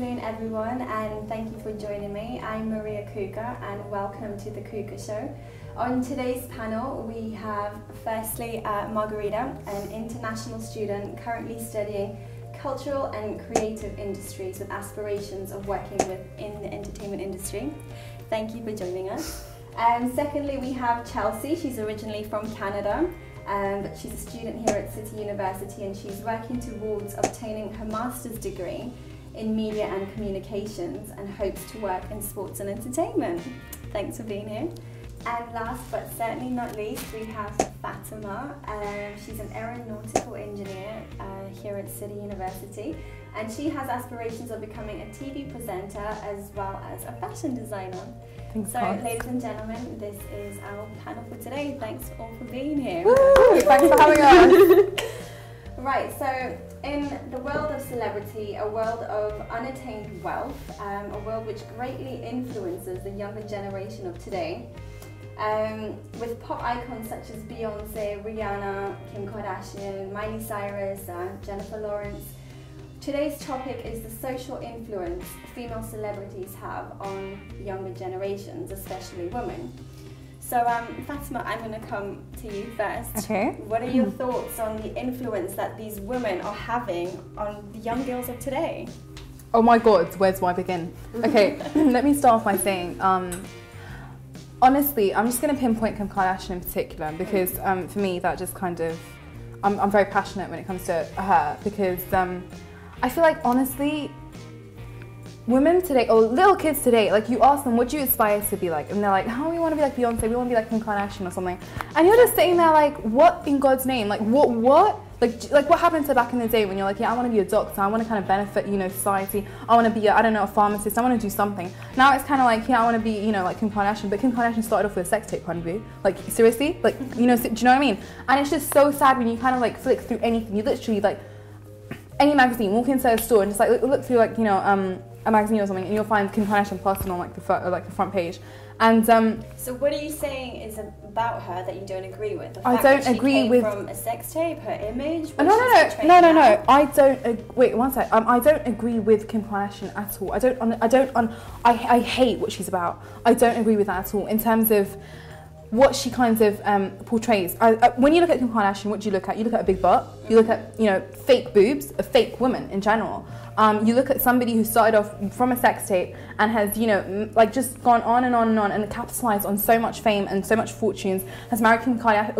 afternoon, everyone, and thank you for joining me. I'm Maria Kouka, and welcome to the Kouka Show. On today's panel, we have firstly Margarita, an international student currently studying cultural and creative industries with aspirations of working within the entertainment industry. Thank you for joining us. And secondly, we have Chelsea. She's originally from Canada, but she's a student here at City University, and she's working towards obtaining her master's degree in media and communications and hopes to work in sports and entertainment. Thanks for being here. And last but certainly not least, we have Fatima. She's an aeronautical engineer here at City University, and she has aspirations of becoming a TV presenter as well as a fashion designer. So, ladies and gentlemen, this is our panel for today. Thanks all for being here. Woo! Thanks for having us. Right, so in the world of celebrity, a world of unattained wealth, a world which greatly influences the younger generation of today, with pop icons such as Beyonce, Rihanna, Kim Kardashian, Miley Cyrus, Jennifer Lawrence. Today's topic is the social influence female celebrities have on younger generations, especially women. So Fatima, I'm going to come to you first. Okay. What are your thoughts on the influence that these women are having on the young girls of today? Oh my God, where do I begin? Okay, let me start off by saying, honestly, I'm just going to pinpoint Kim Kardashian in particular because for me that just kind of, I'm very passionate when it comes to her because I feel like honestly, women today, or little kids today, like you ask them, what do you aspire to be like? And they're like, oh, we want to be like Beyonce, we want to be like Kim Kardashian or something. And you're just sitting there like, what in God's name? Like, what? Like what happened to back in the day when you're like, yeah, I want to be a doctor, I want to kind of benefit, you know, society. I want to be, I don't know, a pharmacist, I want to do something. Now it's kind of like, yeah, I want to be, you know, like Kim Kardashian. But Kim Kardashian started off with a sex tape, honey. Like, seriously? Like, you know, do you know what I mean? And it's just so sad when you kind of like flick through anything. You literally like, any magazine, walk into a store and just like look through like, you know, a magazine or something, and you'll find Kim Kardashian plastered on like the front page. And so what are you saying is about her that you don't agree with? The I fact don't that she agree came with from a sex tape, her image. No. I don't. Wait, one sec. I don't agree with Kim Kardashian at all. I hate what she's about. I don't agree with that at all in terms of what she kind of portrays. When you look at Kim Kardashian, what do you look at? You look at a big butt. You look at, you know, fake boobs, a fake woman in general. You look at somebody who started off from a sex tape and has, you know, like just gone on and on and on and capitalized on so much fame and so much fortunes. Has married Kanye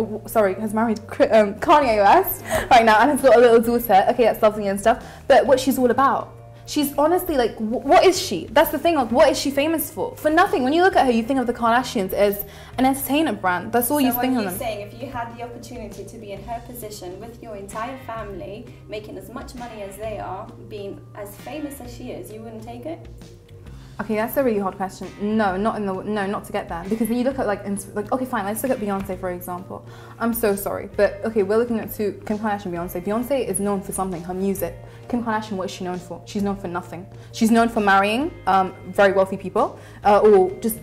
West right now and has got a little daughter. Okay, that's lovely and stuff. But what she's all about. She's honestly like, what is she? That's the thing, like, what is she famous for? For nothing. When you look at her, you think of the Kardashians as an entertainment brand. That's all you think of them. So what are you saying, if you had the opportunity to be in her position with your entire family, making as much money as they are, being as famous as she is, you wouldn't take it? Okay, that's a really hard question. No, not to get there. Because when you look at like, okay, fine, let's look at Beyonce for example. I'm so sorry, but okay, we're looking at Kim Kardashian, Beyonce. Beyonce is known for something, her music. Kim Kardashian, what is she known for? She's known for nothing. She's known for marrying very wealthy people, or just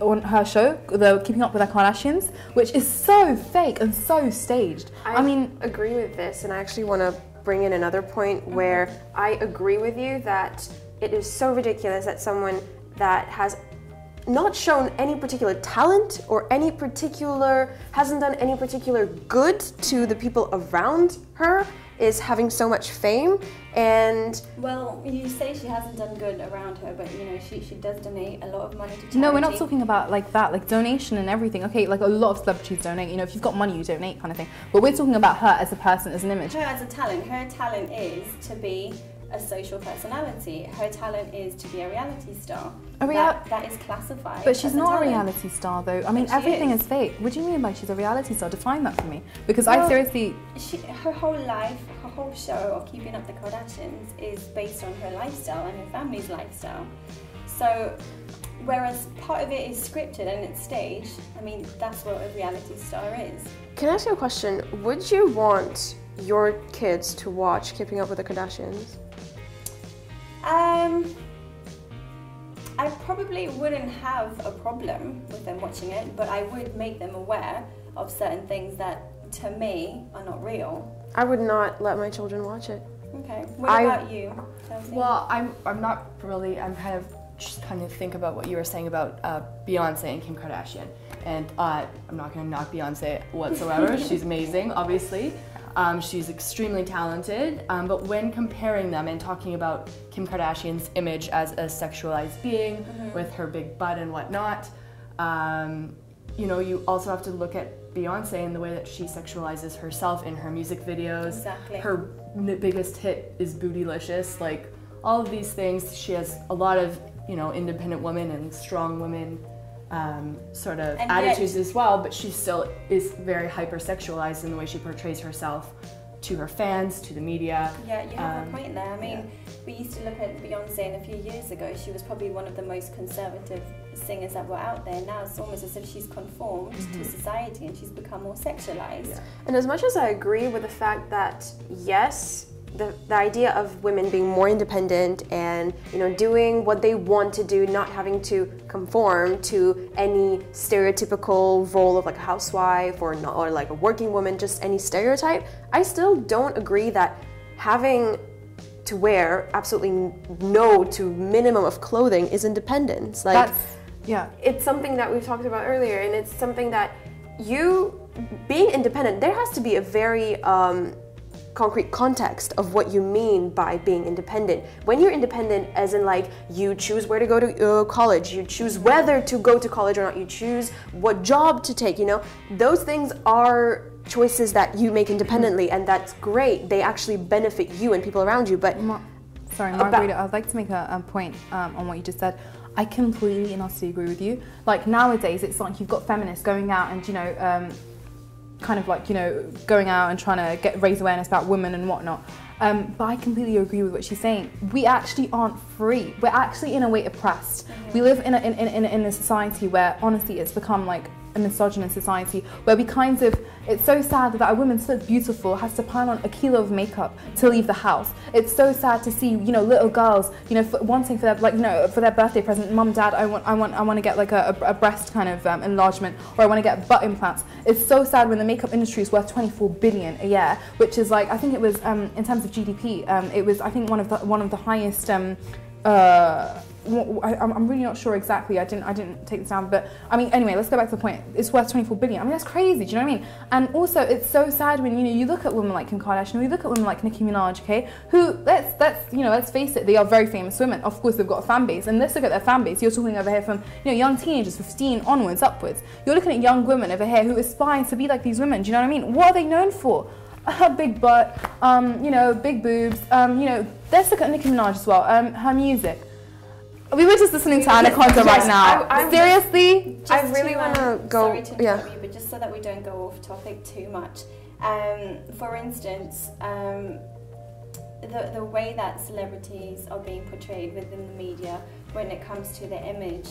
on her show, the Keeping Up with the Kardashians, which is so fake and so staged. I mean, agree with this, and I actually want to bring in another point where I agree with you that it is so ridiculous that someone that has not shown any particular talent or hasn't done any particular good to the people around her is having so much fame. And well, you say she hasn't done good around her, but you know she does donate a lot of money to charity. No, we're not talking about like that, like donation and everything. Okay, like a lot of celebrities donate. You know, if you've got money, you donate, kind of thing. But we're talking about her as a person, as an image. Her as a talent. Her talent is to be a social personality. Her talent is to be a reality star. That is classified. But she's not a reality star, though. I mean, everything is fake. What do you mean by she's a reality star? Define that for me, because I seriously. Her whole life, her whole show of Keeping Up the Kardashians is based on her lifestyle and her family's lifestyle. So, whereas part of it is scripted and it's staged, I mean, that's what a reality star is. Can I ask you a question? Would you want your kids to watch Keeping Up with the Kardashians? I probably wouldn't have a problem with them watching it, but I would make them aware of certain things that, to me, are not real. I would not let my children watch it. Okay. What about you, Chelsea? Well, I'm not really. I'm kind of just think about what you were saying about Beyonce and Kim Kardashian. And I'm not going to knock Beyonce whatsoever. She's amazing, obviously. She's extremely talented. But when comparing them and talking about Kim Kardashian's image as a sexualized being with her big butt and whatnot, you know, you also have to look at Beyonce and the way that she sexualizes herself in her music videos. Exactly. Her biggest hit is Bootylicious. Like, all of these things, she has a lot of, you know, independent women and strong women sort of attitudes as well, but she still is very hypersexualized in the way she portrays herself to her fans, to the media. Yeah, you have a point there. I mean, we used to look at Beyonce, and a few years ago she was probably one of the most conservative singers that were out there. Now it's almost as if she's conformed to society and she's become more sexualized. Yeah. And as much as I agree with the fact that, yes, the idea of women being more independent and, you know, doing what they want to do, not having to conform to any stereotypical role of like a housewife or like a working woman, just any stereotype, I still don't agree that having to wear absolutely no to minimum of clothing is independence. Like, it's something that we've talked about earlier, and it's something that being independent, there has to be a very concrete context of what you mean by being independent. When you're independent, as in like you choose where to go to college, you choose whether to go to college or not, you choose what job to take, you know, those things are choices that you make independently, and that's great. They actually benefit you and people around you. But sorry, Margarita, I'd like to make a point on what you just said. I completely and utterly agree with you. Like, nowadays, it's like you've got feminists going out and, you know, kind of like, you know, going out and trying to raise awareness about women and whatnot. But I completely agree with what she's saying. We actually aren't free. We're actually in a way oppressed. We live in a society where, honestly, it's become like a misogynist society where we kind of, it's so sad that a woman so beautiful has to pile on a kilo of makeup to leave the house. It's so sad to see, you know, little girls, you know, wanting for their, like, you know, for their birthday present, mum, dad, I want to get like a breast kind of enlargement, or I want to get butt implants. It's so sad when the makeup industry is worth 24 billion a year, which is like, I think it was in terms of GDP, it was, I think, one of the highest. I'm really not sure exactly. I didn't take this down, but I mean, anyway, let's go back to the point. It's worth 24 billion. I mean, that's crazy. Do you know what I mean? And also, it's so sad when, you know, you look at women like Kim Kardashian, or you look at women like Nicki Minaj, okay, who let's face it, they are very famous women. Of course, they've got a fan base, and let's look at their fan base. You're talking over here from, you know, young teenagers, 15 onwards, upwards. You're looking at young women over here who aspire to be like these women. Do you know what I mean? What are they known for? Her big butt, you know, big boobs. You know, let's look at Nicki Minaj as well. Her music. We were just listening to Anaconda right now. Seriously? I really want to go. Sorry to interrupt you, but just so that we don't go off topic too much. For instance, the way that celebrities are being portrayed within the media when it comes to their image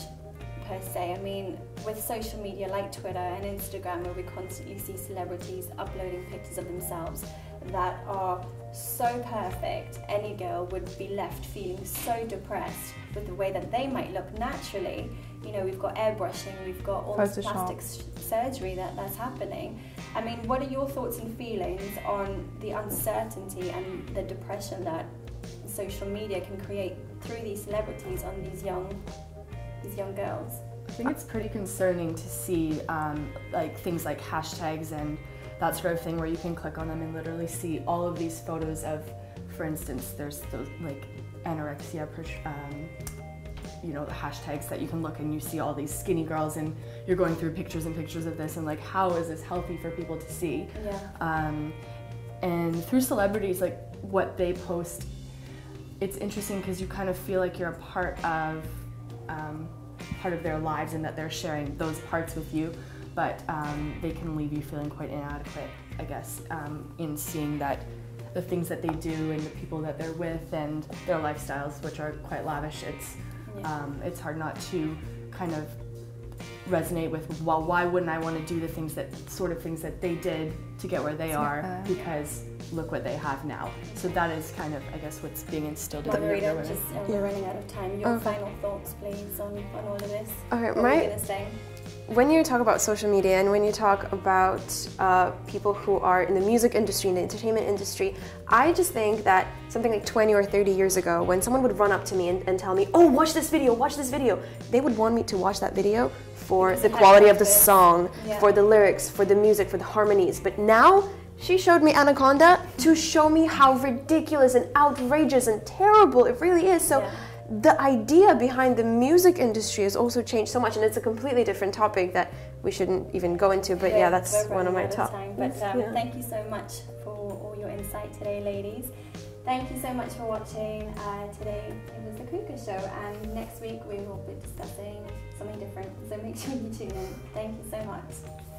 per se. I mean, with social media like Twitter and Instagram, where we constantly see celebrities uploading pictures of themselves that are so perfect, any girl would be left feeling so depressed with the way that they might look naturally. You know, we've got airbrushing, we've got all this plastic surgery that's happening. I mean, what are your thoughts and feelings on the uncertainty and the depression that social media can create through these celebrities on these young girls? I think it's pretty concerning to see like things like hashtags and that sort of thing, where you can click on them and literally see all of these photos of, for instance, there's those like anorexia, you know, the hashtags that you can look and you see all these skinny girls, and you're going through pictures and pictures of this, and like, how is this healthy for people to see? Yeah. And through celebrities, like what they post, it's interesting because you kind of feel like you're a part of their lives and that they're sharing those parts with you, but they can leave you feeling quite inadequate, I guess, in seeing that the things that they do and the people that they're with and their lifestyles, which are quite lavish, it's hard not to kind of resonate with, well, why wouldn't I want to do the things that they did to get where they are, because look what they have now. So that is kind of, I guess, what's being instilled in Margarita, we're running out of time. Your final thoughts, please, on all of this. Okay, what are you going to say? when you talk about social media and when you talk about people who are in the music industry, in the entertainment industry, I just think that something like 20 or 30 years ago, when someone would run up to me and tell me, oh, watch this video, they would want me to watch that video for the quality of the song, for the lyrics, for the music, for the harmonies. But now, she showed me Anaconda to show me how ridiculous and outrageous and terrible it really is. So the idea behind the music industry has also changed so much, and it's a completely different topic that we shouldn't even go into, but yeah, that's one of my topics. But thank you so much for all your insight today, ladies. Thank you so much for watching. Today it was the Kouka Show, and next week we will be discussing something different, so make sure you tune in. Thank you so much.